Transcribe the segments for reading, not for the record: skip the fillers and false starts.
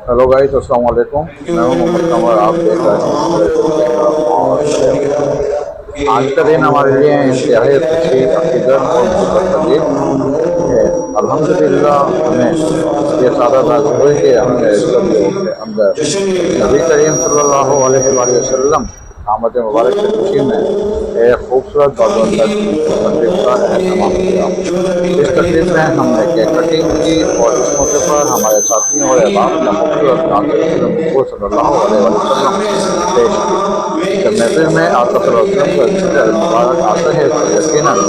Hello guys, अस्सलाम वालेकुम। मैं हूं मोहम्मद कमर। आप देख रहे हैं आज का दिन हमारे लिए इंतहाई खुशी, अकीदत और मुहब्बत का दिन है। अल्हम्दुलिल्लाह हमें ये सादत हासिल हुई कि अपने सदियों के अंदर नबी करीम सल्लल्लाहु अलैहि वसल्लम आमद मुबारक की खुशी में एक खूबसूरत बाबरकत तकरीब का अहतमाम किया। इस तकरीब में हमने केक कटिंग की और इस मौके पर हमारे साथियों और अहबाब ने खूबसूरत नात रसूल महबूब सल्लल्लाहु अलैहि वसल्लम पेश की। जब महफिल में आका सल्लल्लाहु अलैहि वसल्लम का जिक्र मुबारक आता है तो यकीनन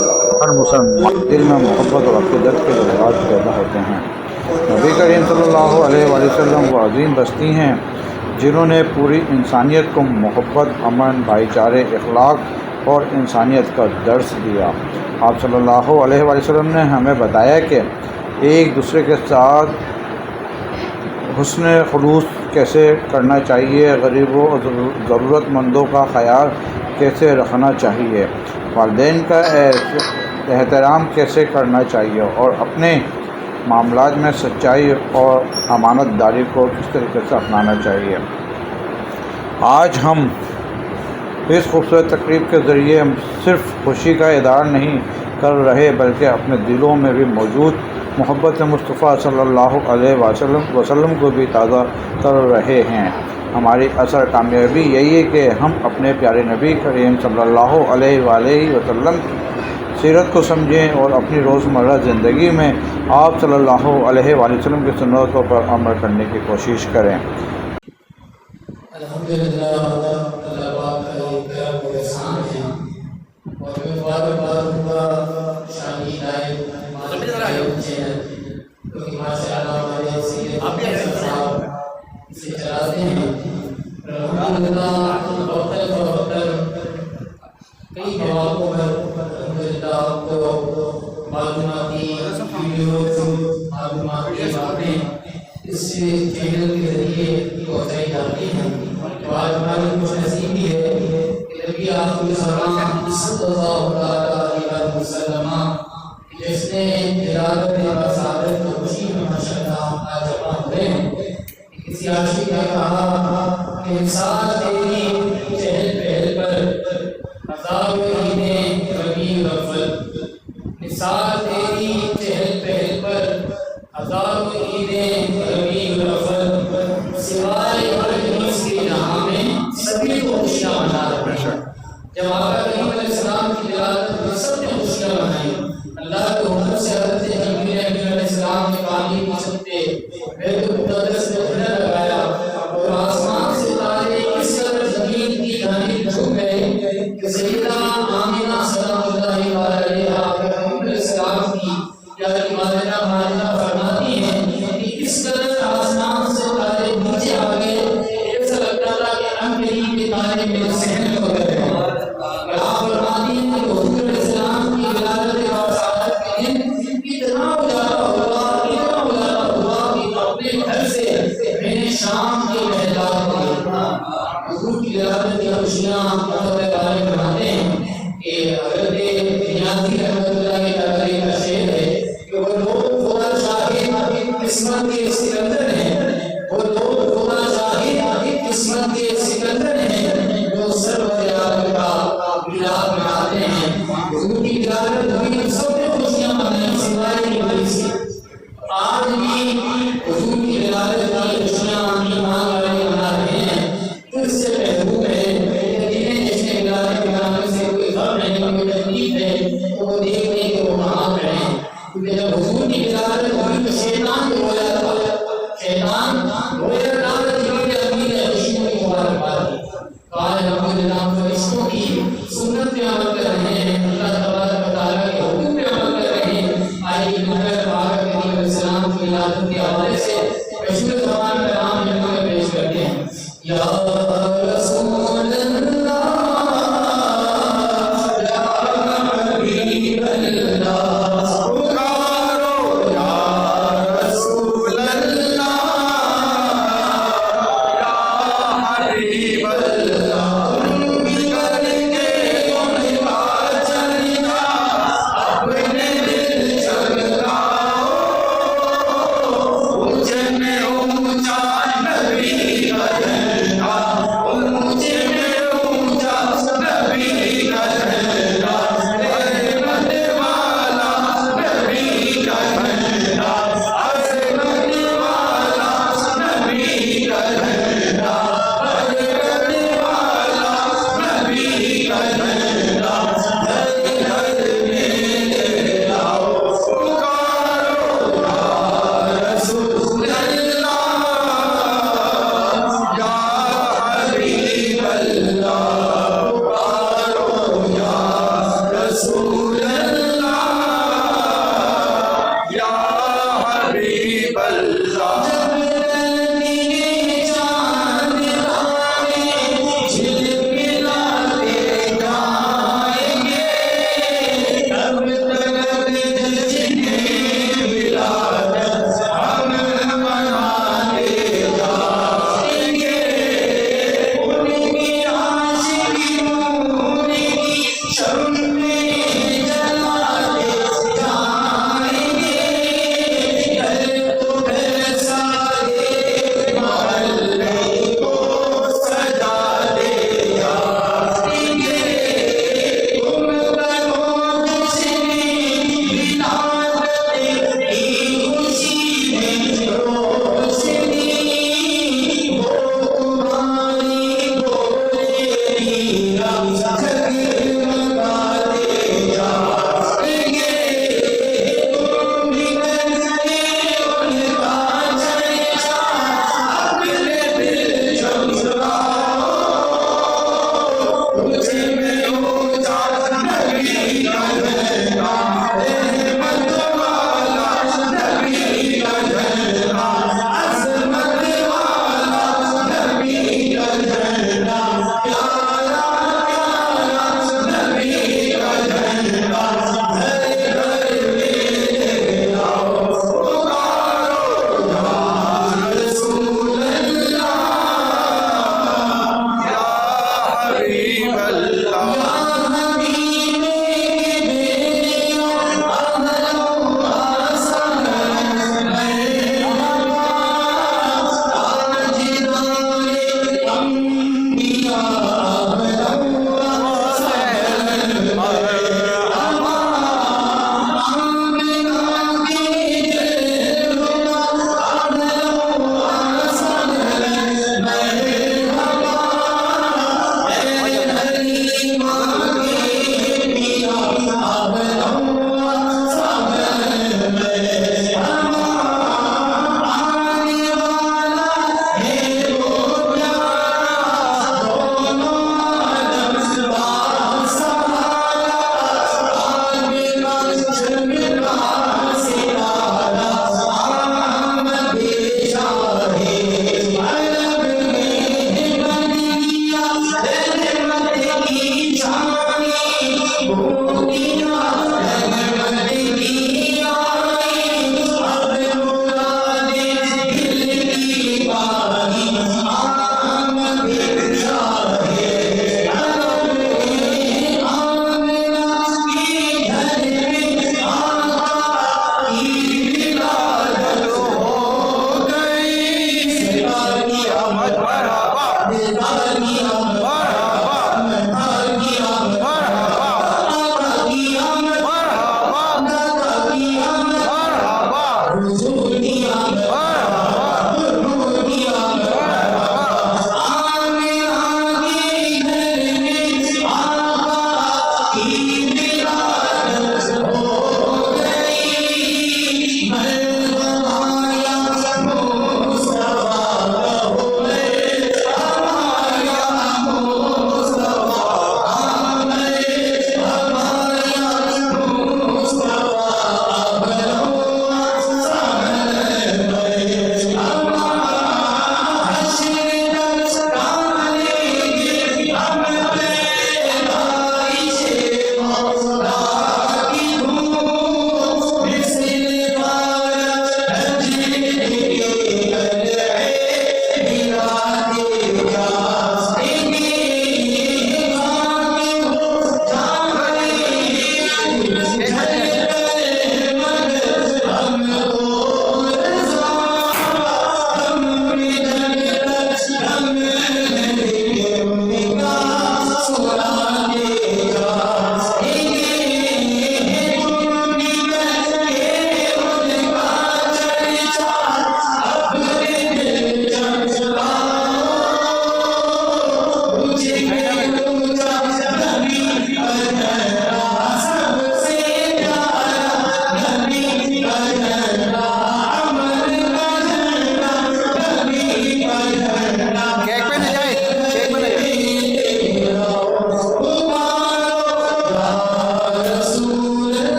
हर मुसलमान दिल में मोहब्बत और अक़ीदत के जज्बात पैदा होते हैं। नबी करीम सल्लल्लाहु अलैहि वसल्लम वो अजीम बस्ती हैं जिन्होंने पूरी इंसानियत को मोहब्बत, अमन, भाईचारे, इखलाक और इंसानियत का दर्स दिया। आप सल्लल्लाहु अलैहि वसल्लम ने हमें बताया कि एक दूसरे के साथ हुस्न खुलूस कैसे करना चाहिए, गरीबों और ज़रूरतमंदों का ख्याल कैसे रखना चाहिए, वालिदैन का एहतराम कैसे करना चाहिए और अपने मामलात में सच्चाई और अमानतदारी को किस तरीके से अपनाना चाहिए। आज हम इस खूबसूरत तकरीब के ज़रिए सिर्फ़ खुशी का इज़हार नहीं कर रहे बल्कि अपने दिलों में भी मौजूद मोहब्बत मुस्तफ़ा सल्लल्लाहु अलैहि वसल्लम को भी ताज़ा कर रहे हैं। हमारी असल कामयाबी यही है कि हम अपने प्यारे नबी करीम सल्लल्लाहु अलैहि वसल्लम की सीरत को समझें और अपनी रोज़मर्रा ज़िंदगी में आप सल्लल्लाहु अलैहि वसल्लम की सुन्नतों पर अमल करने की कोशिश करें। अल्हम्दुलिल्लाह, अल्लाह पाक का एक करम और एहसान है और मैं बार-बार उनका शानी लाइव चैनल क्योंकि माशाअल्लाह हमारे सीनियर साहब इसे चलाते हैं। अल्हम्दुलिल्लाह वक्तन कई जवाबों पर अल्हम्दुलिल्लाह आपको मालूमाती वीडियोस, मालूमाती बातें इस चैनल के जरिए पहुँचाई जाती हैं। तो आज हमारी खुशनसीबी भी है कि नबी सल्लल्लाहु अलैहि वसल्लम जिसने तिलावत सादत की खुशी में माशाअल्लाह आज जमा हुए हैं। किसी आशिक ने कहा कि इंसान तेरी चहल पहल पर हज़ारों ईदें रबीउल अव्वल, इंसान तेरी चहल पहल पर हज़ारों ईदें रबीउल अव्वल, सिवाय सभी को खुशियाँ मना रहे हैं। जब आका करीम अलैहिस्सलाम की विलादत में सबने खुशियाँ मनाई, अल्लाह के हुक्म से हज़रत जिब्रील अलैहिस्सलाम ने पानी की छत्ते बैतुल मुक़द्दस में उड़ने लगाया और आसमान से तारे इस कदर ज़मीन की जानिब झुक गए कि सैयदा आमिना सल्लल्लाहु अलैहा अलैहिस्सलाम की प्यारी वालिदा मारिया फरमाती हैं कि इस कदर आसमान से तारे नीचे आ गए, ऐसा लगता था कि तारे मेरे सहन हो गए। आप फरमाती हैं कि हुज़ूर इस्लाम की विलादत और सादत के दिन इतना उजाला हुआ कि अपने घर से मैंने शाम की महलात देखा। हुज़ूर की विलादत की खुशियाँ बनाते हैं कि हज़रत नियाज़ी रहमतुल्लाह अलैहि का शेर है कि वो लोग खुदा शाहिद किस्मत के सिकंदर हैं, वो लोग खुदा शाहिद किस्मत के सिकंदर हैं जो सर्वर आलम का मिलाद मनाते हैं। हुज़ूर की विलादत हुई, सबने खुशियाँ मनाई सिवाय इब्लीस की। आज भी हुज़ूर की विलादत की खुशियाँ ईमान वाले मना रहे हैं। तो इससे महबूब है जिन्हें जिसने विलादत मनाने से कोई गम नहीं, कोई तकलीफ है तो वो देख लें कि वो कहाँ पर हैं। क्योंकि जब हुज़ूर की विलादत हुई तो शैतान भी रोया था, शैतान रोया था आज अल्हम्दुलिल्लाह फरिश्तों की सुन्नत पे अमल कर रहे हैं, अल्लाह तबारक व तआला के हुक्म पे अमल कर रहे हैं। आइए नबी पाक करीम अलैहिस्सलाम की विलादत के हवाले से मशहूर ज़बान कलाम में पेश करते हैं। या रसूल अल्लाह या हबीब अल्लाह पुकारो या रसूल अल्लाह या हबीब अल्लाह अपने दिल चमकाओ, उजमे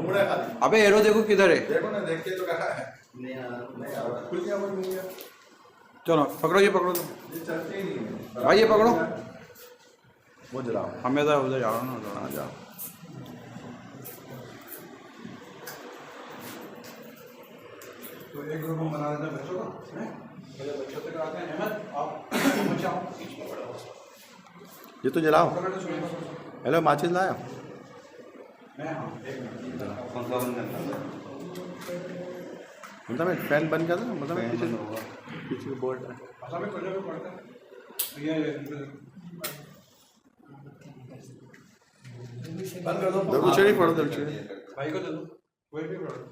घूमना खाली। अबे एरो देखो किधर है। देखो ना, देख के तो कहा है नहीं आ रहा, खुल गया वो घूम गया। चलो पकड़ो, ये पकड़ो तो ये चलते ही नहीं है भाई, ये पकड़ो। वो जलाओ। हमें तो उधर जा रहा हूँ ना, उधर आ जाओ। तो एक ग्रुप हम बना देते हैं बच्चों का, पहले बच्चों तक आते हैं। अहमद आप बचाओ, ये तो जलाओ। हेलो, माचिस लाया? मतलब मैं फैन बंद कर दूँ, मतलब मैं पीछे बोर्ड है। बंद कर दो। दरगुचड़ी पढ़ो, दरगुचड़ी। भाई को दे दो, कोई भी पढ़ो।